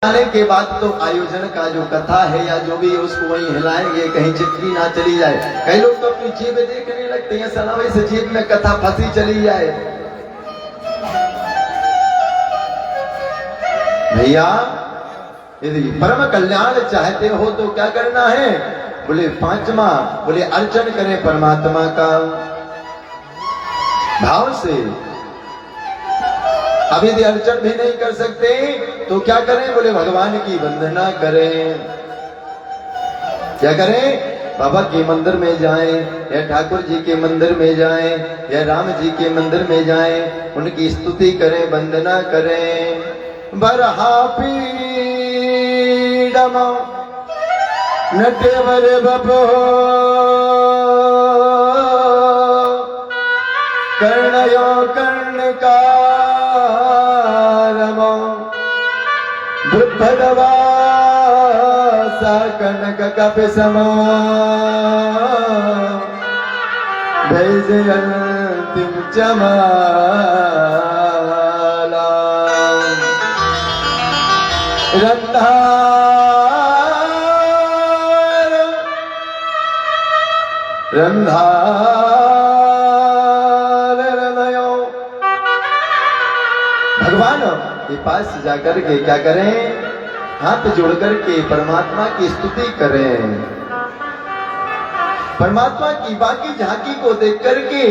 आने के बाद तो आयोजन का जो कथा है या जो भी है उसको वहीं हिलाएंगे, कहीं चिट्ठी ना चली जाए। कई लोग तो अपनी जेब देखने लगते हैं, सना वही से जेब में कथा फंसी चली जाए। भैया यदि परम कल्याण चाहते हो तो क्या करना है? बोले पांचवा, बोले अर्चन करें परमात्मा का भाव से। अब यदि अर्चन भी नहीं कर सकते तो क्या करें? बोले भगवान की वंदना करें। क्या करें? बाबा के मंदिर में जाएं या ठाकुर जी के मंदिर में जाएं या राम जी के मंदिर में जाएं, उनकी स्तुति करें, वंदना करें। बरहा पीडम नटेवर बपो कर्णयो कर्णका भगवासा कनक कपि समा भैजयन्तीं चमाला रंधारनयो। भगवान के पास जाकर के क्या करें? हाथ जोड़ करके परमात्मा की स्तुति करें। परमात्मा की बाकी झांकी को देख करके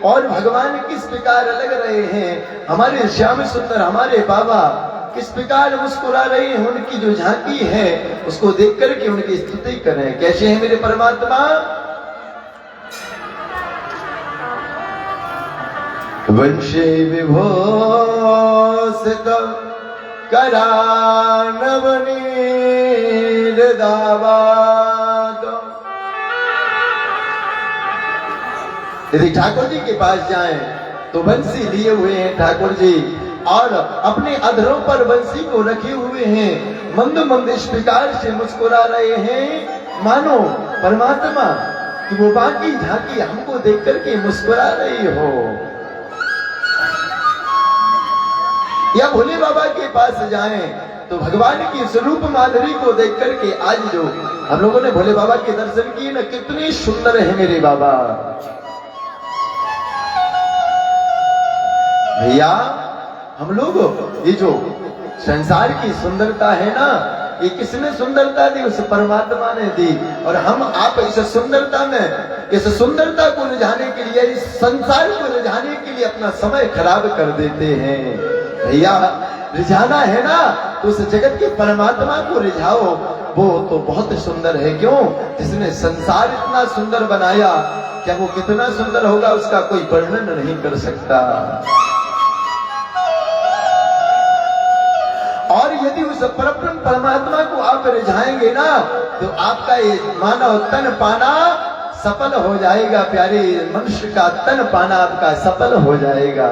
और भगवान किस प्रकार लग रहे हैं, हमारे श्याम सुंदर हमारे बाबा किस प्रकार मुस्कुरा रहे हैं, उनकी जो झांकी है उसको देख करके उनकी स्तुति करें। कैसे हैं मेरे परमात्मा? वंशे विभूषित करानवनीरदावाद। यदि ठाकुर जी के पास जाएं तो बंसी लिए हुए हैं ठाकुर जी और अपने अधरों पर बंसी को रखे हुए हैं, मंद मंद इस प्रकार से मुस्कुरा रहे हैं मानो परमात्मा कि वो बाकी झांकी हमको देख करके मुस्कुरा रही हो। या भोले बाबा के पास जाएं तो भगवान की स्वरूप माधुरी को देख करके, आज जो हम लोगों ने भोले बाबा के दर्शन किए ना, कितनी सुंदर है मेरे बाबा। भैया हम लोग ये जो संसार की सुंदरता है ना, ये किसने सुंदरता दी? उस परमात्मा ने दी। और हम आप इस सुंदरता में, इस सुंदरता को रिझाने के लिए, इस संसार को रिझाने के लिए अपना समय खराब कर देते हैं। भैया रिझाना है ना तो उस जगत के परमात्मा को रिझाओ, वो तो बहुत सुंदर है। क्यों? जिसने संसार इतना सुंदर बनाया, क्या वो कितना सुंदर होगा उसका कोई वर्णन नहीं कर सकता। और यदि उस परब्रह्म परमात्मा को आप रिझाएंगे ना तो आपका ये मानव तन पाना सफल हो जाएगा। प्यारे मनुष्य का तन पाना आपका सफल हो जाएगा।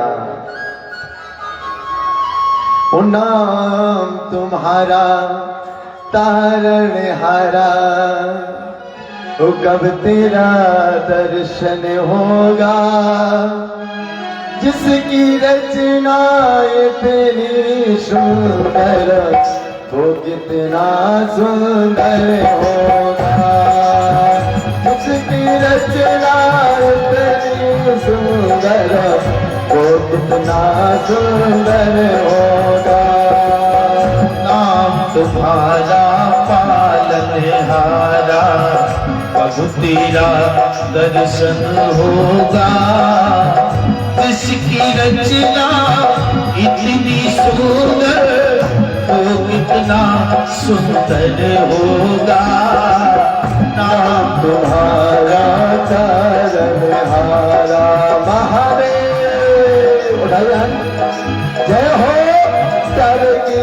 ओ नाम तुम्हारा तारणहारा, ओ कब तेरा दर्शन होगा? जिसकी रचना इतनी सुंदर, वो कितना सुंदर होगा। जिसकी रचना इतनी सुंदर, वो कितना सुंदर होगा। नाम तुम्हारा पालनहारा, कब तेरा दर्शन होगा? जिसकी रचना इतनी सुंदर, वो कितना सुंदर होगा। नाम तुम्हारा तारणहारा। महादेव जय हो सर की।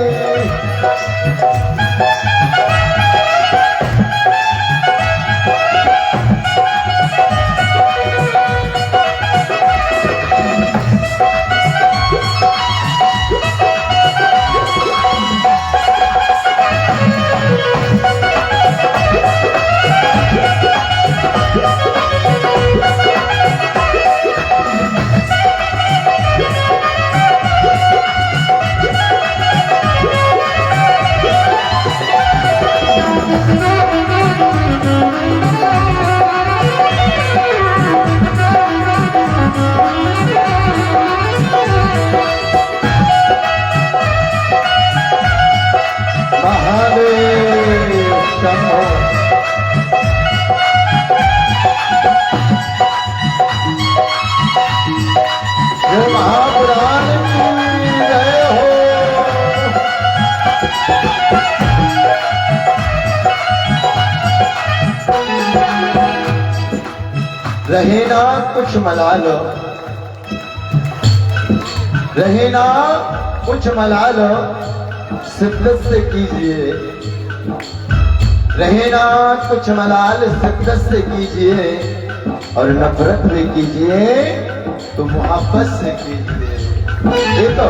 रहे ना कुछ मलाल, रहे ना कुछ मलाल, शिद्दत से कीजिए। रहे ना कुछ मलाल, शिद्दत से कीजिए। और नफरत भी कीजिए तो मोहब्बत से कीजिए। देखो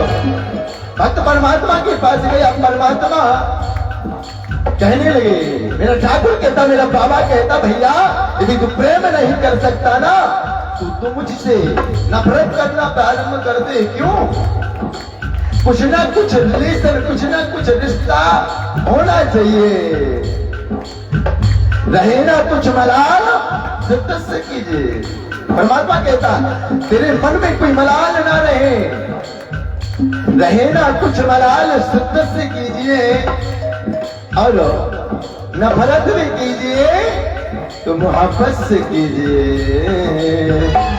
भक्त परमात्मा के पास गए। अब परमात्मा कहने लगे, मेरा ठाकुर कहता, मेरा बाबा कहता, भैया यदि तू प्रेम नहीं कर सकता ना तो मुझसे नफरत करना प्रारंभ कर दे। क्यों? कुछ ना कुछ रिलेशन, कुछ ना कुछ रिश्ता होना चाहिए। रहे ना कुछ मलाल, शिद्दत से कीजिए। परमात्मा कहता, तेरे मन में कोई मलाल ना रहे। रहे ना कुछ मलाल, शिद्दत से कीजिए। और नफरत भी कीजिए तो मोहब्बत से कीजिए।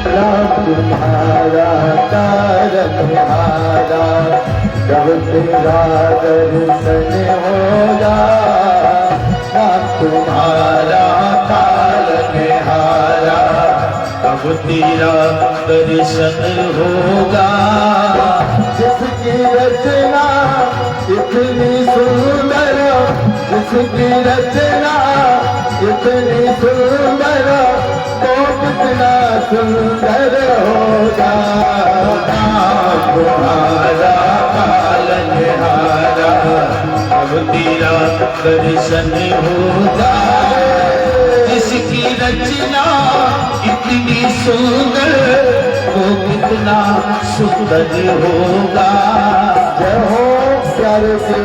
राम तुम्हारा तारक हारा, जब तेरा दर्शन होगा। राम तुम्हारा तारक हारा, अब तेरा दर्शन होगा। जिसकी रचना इतनी सुंदर, जिसकी रचना इतनी सुंदर, तो कितना सुंदर होगा। तुम्हारा पालनहारा, अब तेरा दर्शन होगा। जिसकी रचना इतनी सुंदर, वो कितना सुंदर होगा। जय हो प्यारे से।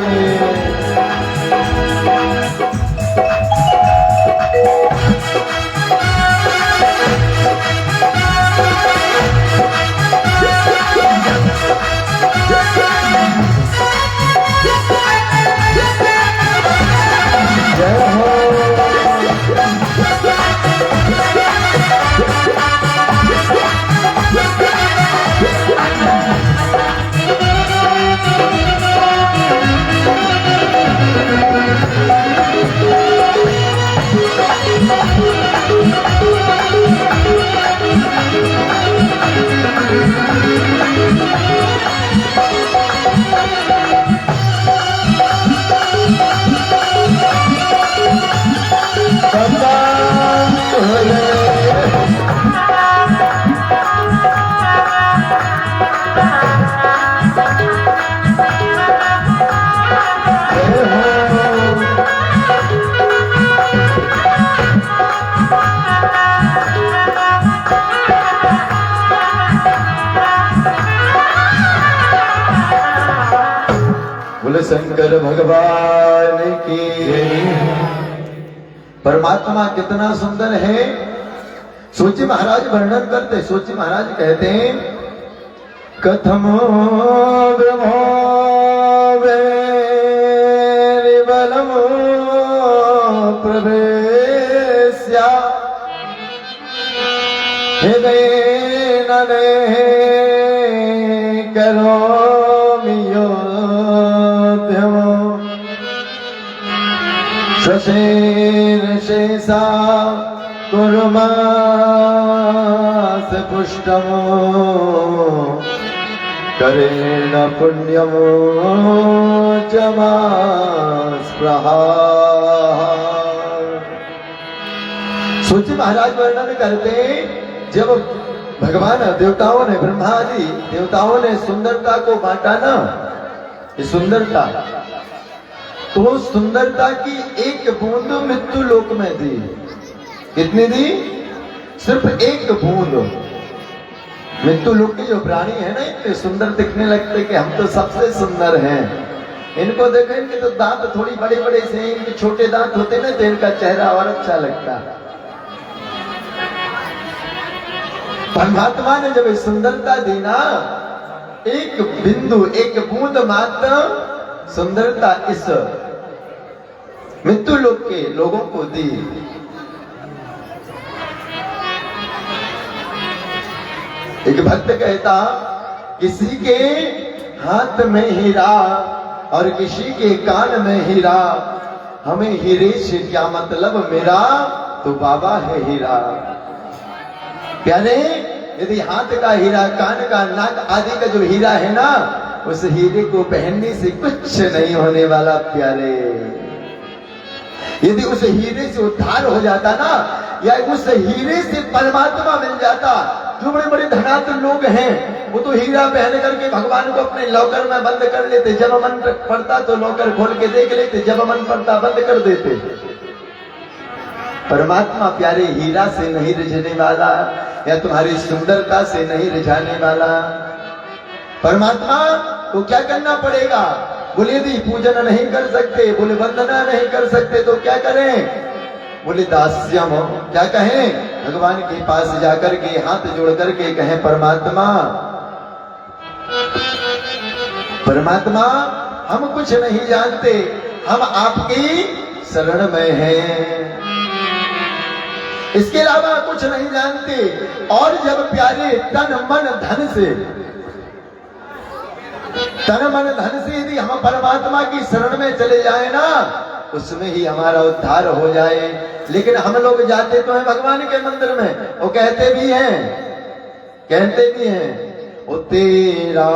बोले शंकर भगवान की। परमात्मा कितना सुंदर है। सोची महाराज वर्णन करते, सोची महाराज कहते हैं, कथमो ब्रह्मो वैरिबलमो प्रवेश्या हृदय नने करोमि स्वशेन शेषा कुर्मास पुष्टमो करेण पुण्यमो चमास्प्रहा। सूची महाराज वर्णन करते, जब भगवान देवताओं ने, ब्रह्मा जी देवताओं ने सुंदरता को बांटा ना, ये सुंदरता, तो सुंदरता की एक बूंद मृत्यु लोक में दी। कितनी दी? सिर्फ एक बूंद। मृत्यु लोक के जो प्राणी है ना, इतने सुंदर दिखने लगते कि हम तो सबसे सुंदर हैं। इनको देखो, इनके तो दांत थोड़ी बड़े बड़े से हैं, इनके छोटे दांत होते ना तो इनका चेहरा और अच्छा लगता। परमात्मा ने जब सुंदरता दी ना, एक बिंदु, एक बूंद मात्र सुंदरता इस मृत्यु लोक के लोगों को दी। एक भक्त कहता, किसी के हाथ में हीरा और किसी के कान में हीरा, हमें हीरे से क्या मतलब मेरा, तो बाबा है हीरा। प्यारे, यदि हाथ का हीरा, कान का, नाक आदि का जो हीरा है ना, उस हीरे को पहनने से कुछ नहीं होने वाला प्यारे। यदि उस हीरे से उद्धार हो जाता ना, या उस हीरे से परमात्मा मिल जाता, जो बड़े बड़े धनाढ्य लोग हैं वो तो हीरा पहन करके भगवान को अपने लॉकर में बंद कर लेते, जब मन पड़ता तो लॉकर खोल के देख लेते, जब मन पड़ता बंद कर देते। परमात्मा प्यारे हीरा से नहीं रिझने वाला, या तुम्हारी सुंदरता से नहीं रिझाने वाला। परमात्मा को क्या करना पड़ेगा? बोले यदि पूजन नहीं कर सकते, बोले वंदना नहीं कर सकते, तो क्या करें? बोले दास्यम। क्या कहें? भगवान के पास जाकर के हाथ जोड़ करके कहें, परमात्मा, परमात्मा हम कुछ नहीं जानते, हम आपकी शरण में हैं, इसके अलावा कुछ नहीं जानते। और जब प्यारे तन मन धन से, तन मन धन से यदि हम परमात्मा की शरण में चले जाए ना, उसमें ही हमारा उद्धार हो जाए। लेकिन हम लोग जाते तो हैं भगवान के मंदिर में, वो कहते भी हैं, ओ तेरा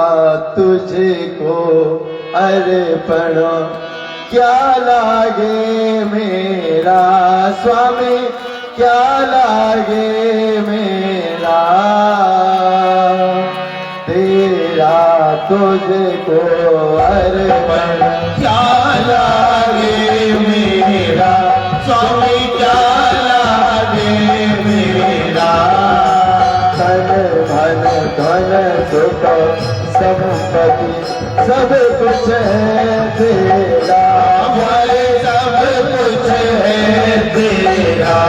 तुझको अर्पण क्या लागे मेरा स्वामी, क्या लागे मेरा, तेरा तुझको अर्पण क्या लागे मेरा स्वामी, क्या लागे मेरा, धन धन सुख संपत्ति सब कुछ है तेरा, हमारे सब कुछ है तेरा,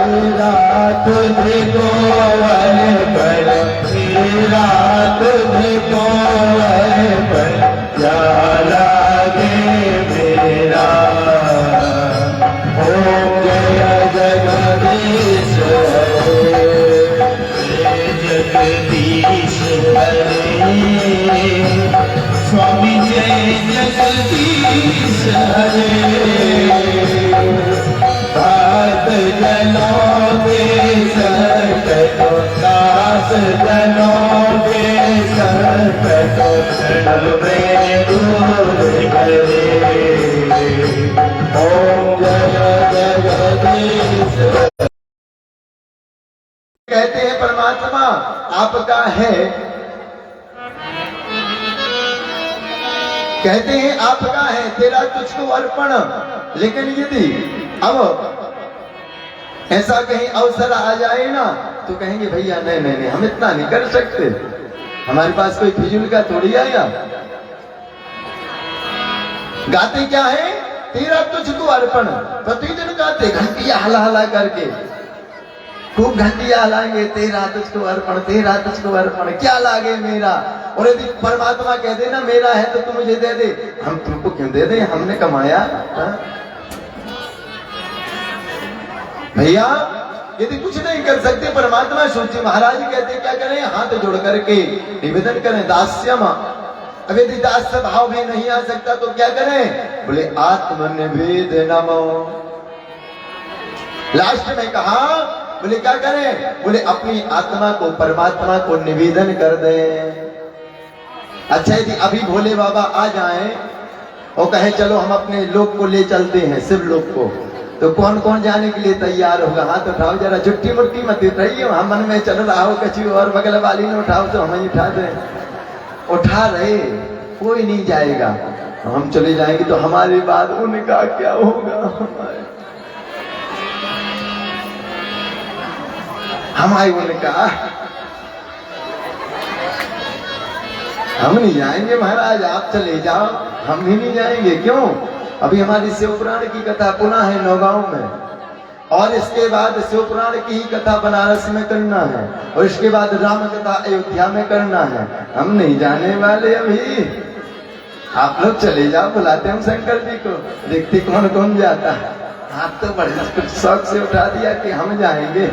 तेरा तुझको अर्पण, तेरा तुझको अर्पण, क्या लागे मेरा। ओम जय जगदीश हरे, जगदीश हरे, स्वामी जय जगदीश हरे। भक्त जनों के संकट दास जनों के संकट क्षण में दूर करे। ओम जय जगदीश। कहते हैं परमात्मा आपका है, कहते हैं आपका है, तेरा तुझको अर्पण। लेकिन यदि अब ऐसा कहीं अवसर आ जाए ना, तो कहेंगे भैया नहीं नहीं नहीं, हम इतना नहीं कर सकते, हमारे पास कोई फिजूल का थोड़ी आया। गाते क्या है? तेरा तुझको अर्पण, प्रतिदिन गाते घंटियां हला हला करके, खूब घंटियां हलाएंगे, तेरा तुझको अर्पण, तेरा तुझको अर्पण, क्या लागे मेरा। और यदि परमात्मा कह दे ना मेरा है तो तू मुझे दे दे, हम तुमको क्यों दे दे, हमने कमाया। भैया यदि कुछ नहीं कर सकते, परमात्मा सोचिए, महाराज कहते क्या करें? हाथ जोड़ करके निवेदन करें, दास्यम। अब यदि दास्य भाव भी नहीं आ सकता तो क्या करें? बोले आत्मनिवेदनम। लास्ट में कहा, बोले क्या करें? बोले अपनी आत्मा को परमात्मा को निवेदन कर दें। अच्छा यदि अभी भोले बाबा आ जाएं और कहे चलो हम अपने लोग को ले चलते हैं, शिव लोग को, तो कौन कौन जाने के लिए तैयार होगा? हाथ उठाओ जरा, झुट्टी मुट्टी मत उठाइए, हम मन में चल रहा हो कछु और बगल वाली ने उठाओ तो हम ही उठा दें। उठा रहे, कोई नहीं जाएगा, हम चले जाएंगे तो हमारे बाद उनका क्या होगा? हमारे उनका, हम नहीं जाएंगे महाराज, आप चले जाओ, हम भी नहीं जाएंगे। क्यों? अभी हमारी शिव पुराण की कथा पुनः है नौगांव में, और इसके बाद शिव पुराण की ही कथा बनारस में करना है, और इसके बाद राम कथा अयोध्या में करना है। हम नहीं जाने वाले अभी, आप लोग चले जाओ, बुलाते हम शंकर जी को, देखते कौन कौन जाता है। आप तो बड़े कुछ शौक से उठा दिया कि हम जाएंगे।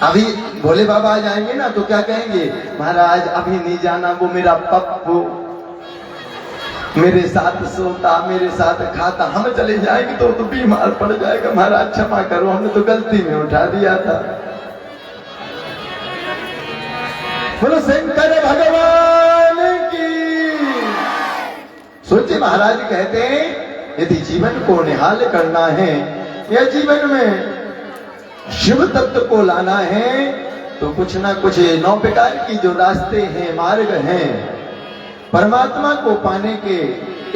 अभी भोले बाबा आ जाएंगे ना तो क्या कहेंगे? महाराज अभी नहीं जाना, वो मेरा पप्पू, मेरे साथ सोता, मेरे साथ खाता, हम चले जाएंगे तो बीमार पड़ जाएगा, महाराज क्षमा करो, हमने तो गलती में उठा दिया था। बोलो शंकर भगवान की। सोचिए, महाराज कहते हैं यदि जीवन को निहाल करना है या जीवन में शिव तत्व को लाना है तो कुछ ना कुछ 9 प्रकार की जो रास्ते हैं, मार्ग हैं, परमात्मा को पाने के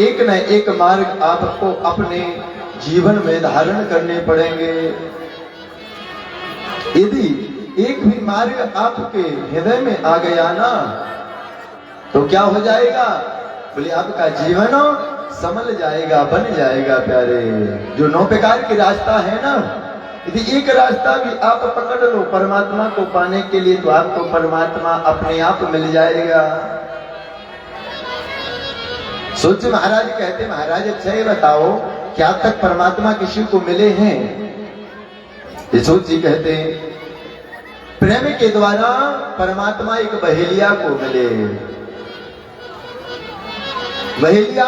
एक न एक मार्ग आपको अपने जीवन में धारण करने पड़ेंगे। यदि एक भी मार्ग आपके हृदय में आ गया ना तो क्या हो जाएगा? बोले आपका जीवन संभल जाएगा, बन जाएगा प्यारे। जो 9 प्रकार के रास्ता है ना, यदि एक रास्ता भी आप पकड़ लो परमात्मा को पाने के लिए तो आपको परमात्मा अपने आप मिल जाएगा। सोचिए, महाराज कहते, महाराज अच्छा ये बताओ क्या तक परमात्मा किसी को मिले हैं? ये सोचिए, कहते प्रेम के द्वारा परमात्मा एक बहेलिया को मिले। बहेलिया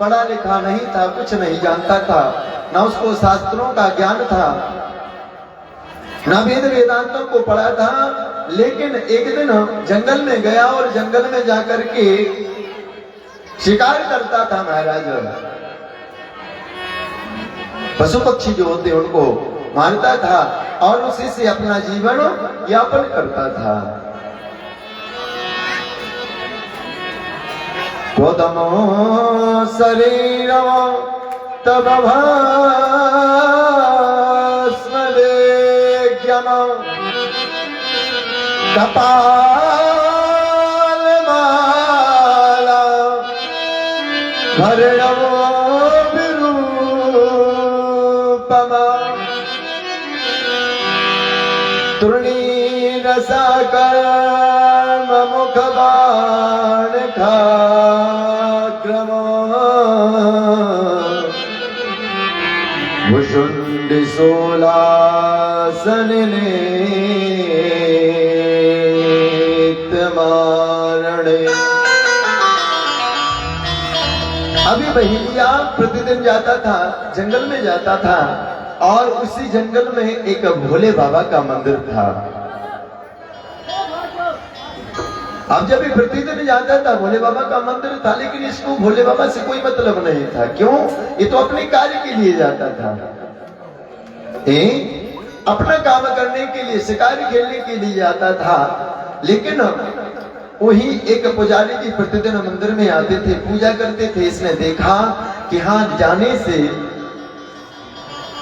पढ़ा लिखा नहीं था, कुछ नहीं जानता था, ना उसको शास्त्रों का ज्ञान था, ना वेद वेदांतों को पढ़ा था, लेकिन एक दिन जंगल में गया और जंगल में जाकर के शिकार करता था महाराज। पशु पक्षी जो होते उनको मारता था और उसी से अपना जीवन यापन करता था। कोदमो शरीरम तब भस्मलेख्यम कपाल माला भरणमो विरूपमा तृणीरसकर्म मुखबाण खाक्रम भुषुंडि सोलासन नेत्रमारणे। अभी बहेलिया प्रतिदिन जाता था, जंगल में जाता था और उसी जंगल में एक भोले बाबा का मंदिर था। अब जब भी प्रतिदिन जाता था, भोले बाबा का मंदिर था, लेकिन इसको भोले बाबा से कोई मतलब नहीं था। क्यों? ये तो अपने कार्य के लिए जाता था, अपना काम करने के लिए, शिकार खेलने के लिए जाता था। लेकिन वही एक पुजारी जी प्रतिदिन मंदिर में आते थे, पूजा करते थे। इसने देखा कि हाँ, जाने से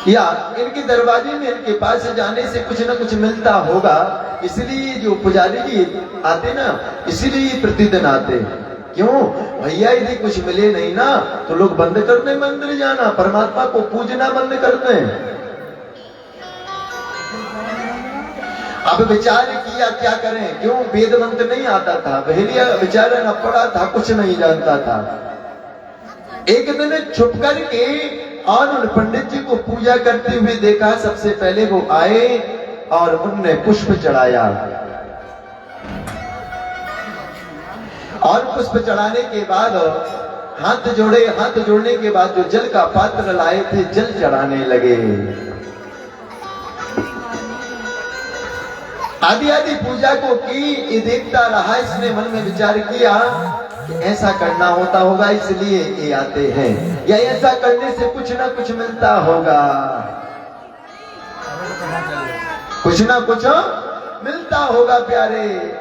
या इनके दरवाजे में, इनके पास जाने से कुछ ना कुछ मिलता होगा, इसलिए जो पुजारी जी आते ना, इसीलिए प्रतिदिन आते। क्यों भैया? यदि कुछ मिले नहीं ना तो लोग बंद कर दें मंदिर जाना, परमात्मा को पूजना बंद कर दें। अब विचार किया क्या करें? क्यों? वेद मंत्र नहीं आता था, बहेलिया बेचारा न पढ़ा था, कुछ नहीं जानता था। एक दिन छुप करके और उन पंडित जी को पूजा करते हुए देखा। सबसे पहले वो आए और उनने पुष्प चढ़ाया, और पुष्प चढ़ाने के बाद हाथ जोड़े। हाथ जोड़ने के बाद जो जल का पात्र लाए थे, जल चढ़ाने लगे। आदि आदि पूजा को की। ये देखता रहा, इसने मन में विचार किया कि ऐसा करना होता होगा, इसलिए ये आते हैं, या ऐसा करने से कुछ ना कुछ मिलता होगा, कुछ ना कुछ मिलता होगा प्यारे।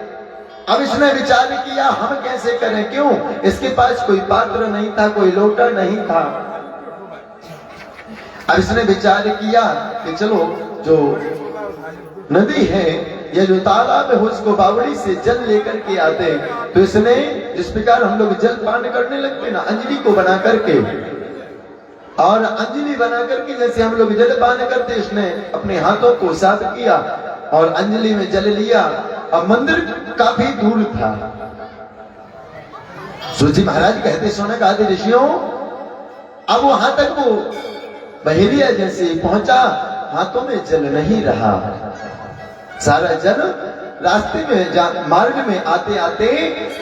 अब इसने विचार किया हम कैसे करें? क्यों? इसके पास कोई पात्र नहीं था, कोई लोटा नहीं था। अब इसने विचार किया कि चलो जो नदी है या जो तालाब है उसको बावड़ी से जल लेकर के आते। तो इसने, जिस प्रकार हम लोग जल पान करने लगते ना, अंजलि को बना करके, और अंजलि बना करके जैसे हम लोग जल पान करते, इसने अपने हाथों को साफ किया और अंजलि में जल लिया। अब मंदिर काफी दूर था। सूची महाराज कहते, सोनक आदि ऋषियों, अब वहां तक वो बहेलिया जैसे पहुंचा, हाथों में जल नहीं रहा, सारा जल रास्ते में, मार्ग में आते आते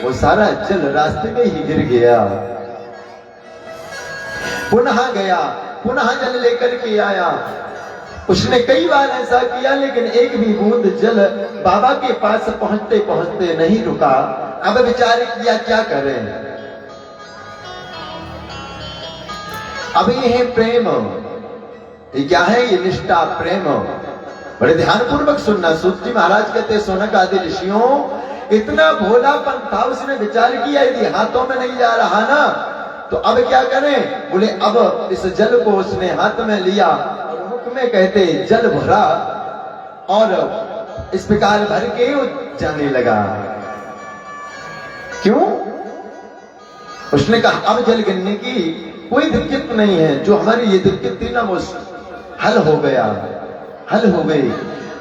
वो सारा जल रास्ते में ही गिर गया। पुनः गया, पुनः जल लेकर के आया। उसने कई बार ऐसा किया लेकिन एक भी बूंद जल बाबा के पास पहुंचते पहुंचते नहीं रुका। अब विचार किया क्या करें। अब ये है प्रेम, ये क्या है, ये निष्ठा प्रेम। बड़े ध्यान पूर्वक सुनना। सूत जी महाराज कहते सोनक आदि ऋषियों, इतना भोलापन था, उसने विचार किया यदि हाथों में नहीं जा रहा ना तो अब क्या करें। बोले अब इस जल को उसने हाथ में लिया और मुख में कहते जल भरा और इस प्रकार भर के वो जाने लगा। क्यों? उसने कहा अब जल गिरने की कोई दिक्कत नहीं है, जो हमारी ये दिक्कत थी ना वो हल हो गया, हल हो गई।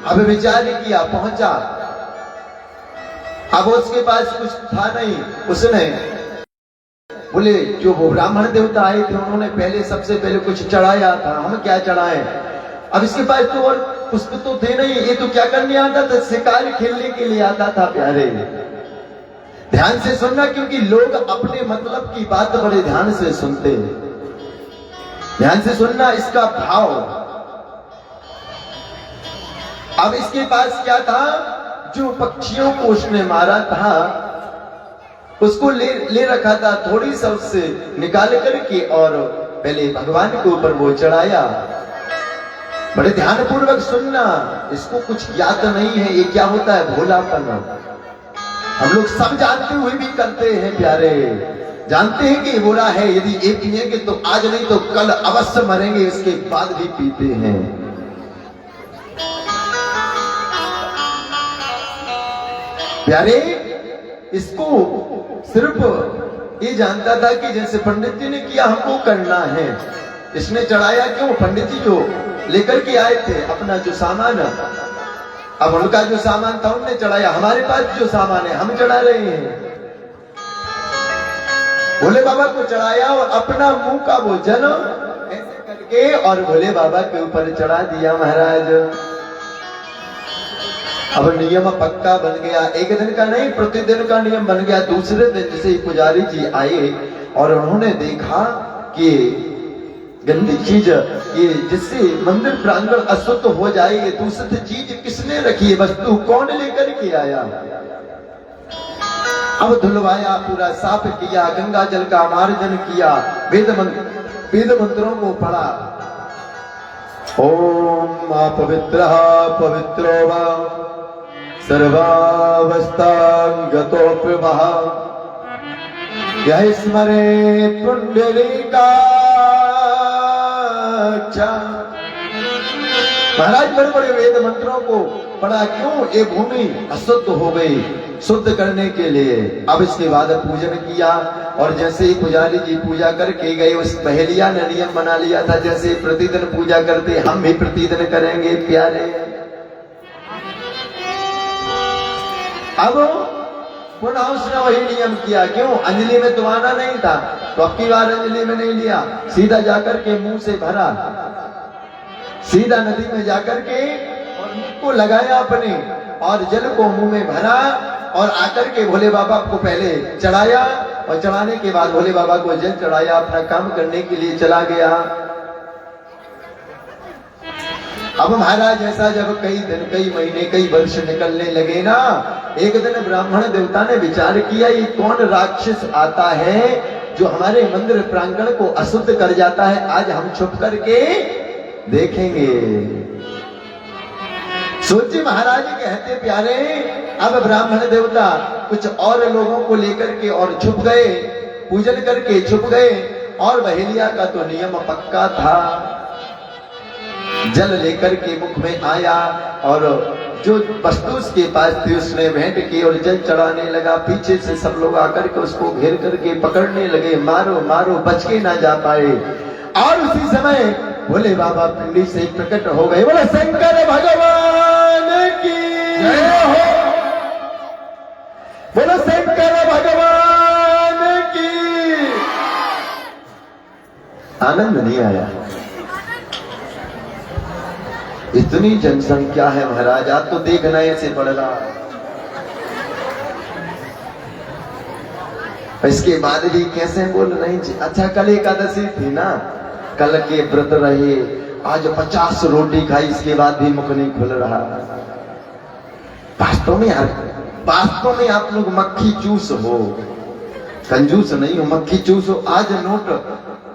अब विचार किया, पहुंचा। अब उसके पास कुछ था नहीं। उसने बोले जो वो ब्राह्मण देवता आए थे उन्होंने पहले सबसे पहले कुछ चढ़ाया था, हम क्या चढ़ाएं। अब इसके पास तो और पुष्प तो थे नहीं, ये तो क्या करने आता था, शिकार खेलने के लिए आता था। प्यारे ध्यान से सुनना, क्योंकि लोग अपने मतलब की बात बड़े ध्यान से सुनते हैं। ध्यान से सुनना इसका भाव। अब इसके पास क्या था, जो पक्षियों को उसने मारा था उसको ले रखा था, थोड़ी सा उससे निकाल करके और पहले भगवान के ऊपर वो चढ़ाया। बड़े ध्यान पूर्वक सुनना, इसको कुछ याद नहीं है, ये क्या होता है भोलापन। हम लोग सब जानते हुए भी करते हैं प्यारे, जानते हैं कि बुरा है, यदि ये पिएंगे तो आज नहीं तो कल अवश्य मरेंगे, इसके बाद भी पीते हैं। प्यारे इसको सिर्फ ये जानता था कि जैसे पंडित जी ने किया हमको करना है। इसने चढ़ाया क्यों, पंडित जी जो लेकर के आए थे अपना जो सामान, अब उनका जो सामान था उनने चढ़ाया, हमारे पास जो सामान है हम चढ़ा रहे हैं। भोले बाबा को चढ़ाया और अपना मुंह का भोजन ऐसे करके और भोले बाबा के ऊपर चढ़ा दिया महाराज। अब नियम पक्का बन गया, एक दिन का नहीं प्रतिदिन का नियम बन गया। दूसरे दिन जैसे पुजारी जी आए और उन्होंने देखा कि गंदी चीज ये जिससे मंदिर प्रांगण अशुद्ध हो जाए, ये दूषित चीज किसने रखी है, वस्तु कौन लेकर के आया। अब धुलवाया, पूरा साफ किया, गंगा जल का मार्जन किया, वेद मंत्रों को पढ़ा। ओम पवित्र पवित्रो वा सर्वावस्थांगतोऽप्यवः यः स्मरे पुंडरीकाक्षा। महाराज बड़े बड़े वेद मंत्रों को पढ़ा, क्यों, ये भूमि अशुद्ध हो गई, शुद्ध करने के लिए। अब इसके बाद पूजन किया और जैसे ही पुजारी जी पूजा करके गए, उस पहेलिया ने नियम बना लिया था जैसे प्रतिदिन पूजा करते हम भी प्रतिदिन करेंगे प्यारे। अब पुनः उसने वही नियम किया, क्यों, अंजलि में तो आना नहीं था तो अब की बार अंजलि में नहीं लिया, सीधा जाकर के मुंह से भरा, सीधा नदी में जाकर के और मुंह को लगाया अपने और जल को मुंह में भरा और आकर के भोले बाबा को पहले चढ़ाया और चढ़ाने के बाद भोले बाबा को जल चढ़ाया, अपना काम करने के लिए चला गया। अब महाराज ऐसा जब कई दिन, कई महीने, कई वर्ष निकलने लगे ना, एक दिन ब्राह्मण देवता ने विचार किया ये कौन राक्षस आता है जो हमारे मंदिर प्रांगण को अशुद्ध कर जाता है, आज हम छुप करके देखेंगे। सोचिए महाराज कहते प्यारे, अब ब्राह्मण देवता कुछ और लोगों को लेकर के और छुप गए, पूजन करके छुप गए। और बहेलिया का तो नियम पक्का था, जल लेकर के मुख में आया और जो वस्तु उसके पास थी उसने भेंट की और जल चढ़ाने लगा। पीछे से सब लोग आकर के उसको घेर करके पकड़ने लगे, मारो मारो, बच के ना जा पाए। और उसी समय भोले बाबा पिंडी से प्रकट हो गए। बोले शंकर भगवान की जय हो, बोले शंकर भगवान की। आनंद नहीं आया, इतनी जनसंख्या है महाराज, आज तो देखना ऐसे पड़ रहा। इसके बाद भी कैसे बोल रही, अच्छा कल एकादशी थी ना, कल के व्रत रहे, आज 50 रोटी खाई, इसके बाद भी मुख नहीं खुल रहा। वास्तव में यार, वास्तव में आप लोग मक्खी चूस हो, कंजूस नहीं हो, मक्खी चूस हो। आज नोट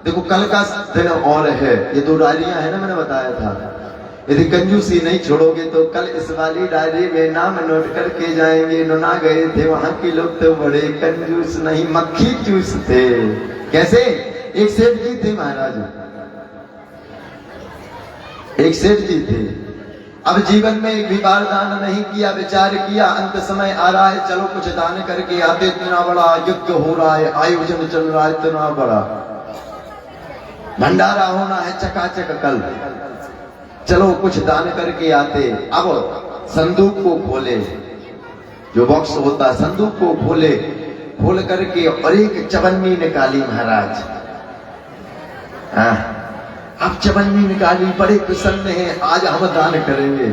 देखो, कल का दिन और है, ये 2 डायरियां है ना, मैंने बताया था। यदि कंजूसी नहीं छोड़ोगे तो कल इस वाली डायरी में नाम नोट करके जाएंगे, नोना गए थे वहां के लोग तो बड़े कंजूस नहीं, मक्खी चूस थे। कैसे? एक सेठ जी थे महाराज, एक सेठ जी थे। अब जीवन में एक भी बार दान नहीं किया, विचार किया अंत समय आ रहा है, चलो कुछ दान करके आते। इतना बड़ा युद्ध हो रहा है, आयोजन चल रहा है, इतना बड़ा भंडारा होना है चकाचक कल, चलो कुछ दान करके आते। अब संदूक को खोले, जो बॉक्स होता है संदूक को खोले, खोल करके और एक चवन्नी निकाली महाराज। हाँ, अब चवन्नी निकाली, बड़े प्रसन्न हैं, आज हम दान करेंगे।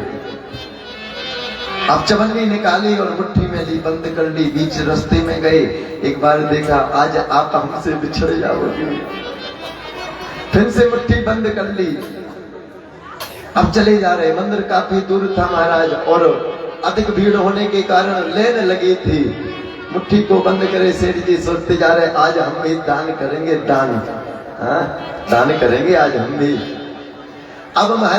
अब चवन्नी निकाली और मुट्ठी में ली, बंद कर ली। बीच रास्ते में गए, एक बार देखा आज आप हमसे बिछड़ जाओगे, फिर से मुट्ठी बंद कर ली। अब चले जा रहे, मंदिर काफी दूर था महाराज और अधिक भीड़ होने के कारण लेने लगी थी। मुट्ठी को बंद करे, सेठ जी सोचते जा रहे, आज हम भी दान करेंगे, दान, हाँ दान करेंगे आज हम भी। अब महाराज